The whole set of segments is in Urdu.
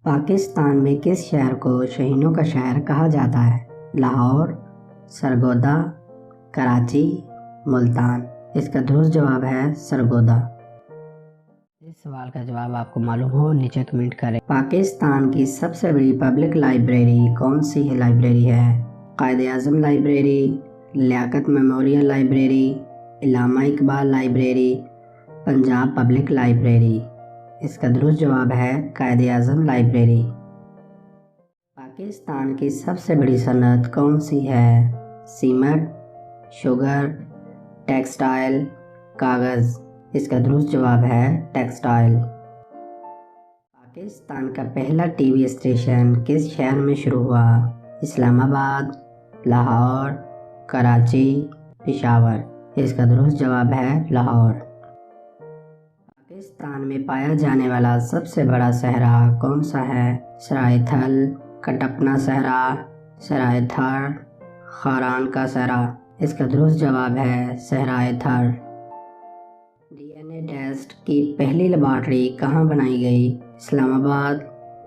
پاکستان میں کس شہر کو شہینوں کا شہر کہا جاتا ہے؟ لاہور، سرگودا، کراچی، ملتان۔ اس کا درست جواب ہے سرگودا۔ اس سوال کا جواب آپ کو معلوم ہو نیچے کمنٹ کریں۔ پاکستان کی سب سے بڑی پبلک لائبریری کون سی لائبریری ہے؟ Quaid Azam library, Liaquat memorial library, Allama Iqbal library, Punjab public library. اس کا درست جواب ہے قائد اعظم لائبریری۔ پاکستان کی سب سے بڑی صنعت کون سی ہے؟ سیمنٹ، شوگر، ٹیکسٹائل، کاغذ۔ اس کا درست جواب ہے ٹیکسٹائل۔ پاکستان کا پہلا ٹی وی اسٹیشن کس شہر میں شروع ہوا؟ اسلام آباد، لاہور، کراچی، پشاور۔ اس کا درست جواب ہے لاہور۔ پاکستان میں پایا جانے والا سب سے بڑا صحرا کون سا ہے؟ صحرائے تھل، کٹپنا صحرا، صحرائے تھر، خاران کا صحرا۔ اس کا درست جواب ہے صحرائے تھر۔ ڈی این اے ٹیسٹ کی پہلی لیبارٹری کہاں بنائی گئی؟ اسلام آباد،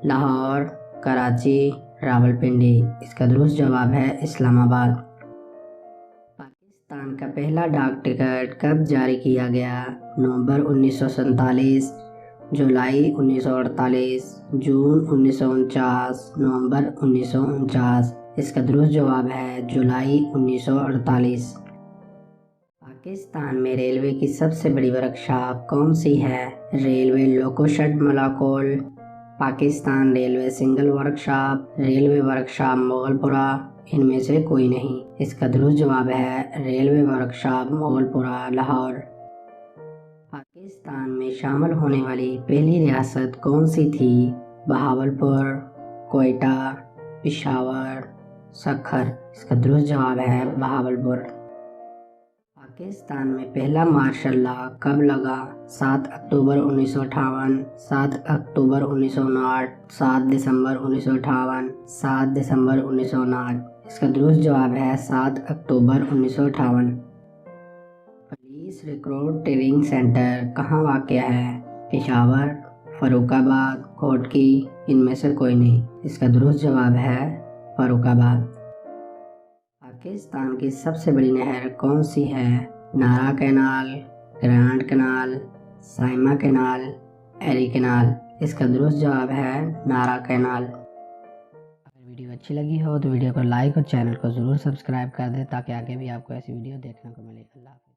لاہور، کراچی، راولپنڈی۔ اس کا درست جواب ہے اسلام آباد۔ پاکستان کا پہلا ڈاک ٹکٹ کب جاری کیا گیا؟ نومبر 1947، جولائی 1948، جون 1949، نومبر 1949۔ اس کا درست جواب ہے جولائی 1948۔ پاکستان میں ریلوے کی سب سے بڑی ورکشاپ کون سی ہے؟ Railway loco shed Malakwal, Pakistan railway single workshop, railway workshop Mughalpura. ان میں سے کوئی نہیں۔ اس کا درست جواب ہے ریلوے ورکشاپ مغل پورہ، لاہور۔ پاکستان میں شامل ہونے والی پہلی ریاست کون سی تھی؟ بہاولپور، کوئٹہ، پشاور، سکھر۔ اس کا درست جواب ہے بہاولپور۔ پاکستان میں پہلا مارشل لاء کب لگا؟ 7 اکتوبر 1958، 7 اکتوبر 1959، 7 دسمبر 1958، 7 دسمبر 1959۔ اس کا درست جواب ہے 7 اکتوبر 1958۔ پولیس ریکروٹ ٹریننگ سینٹر کہاں واقع ہے؟ پشاور، فاروق آباد، کوٹکی۔ ان میں سے کوئی نہیں۔ اس کا درست جواب ہے فاروق آباد۔ پاکستان کی سب سے بڑی نہر کون سی ہے؟ Nara canal, grand canal, Saima canal, ایری کینال۔ اس کا درست جواب ہے نارا کینال۔ اگر ویڈیو اچھی لگی ہو تو ویڈیو کو لائک اور چینل کو ضرور سبسکرائب کر دیں تاکہ آگے بھی آپ کو ایسی ویڈیو دیکھنے کو ملے۔ اللہ حافظ۔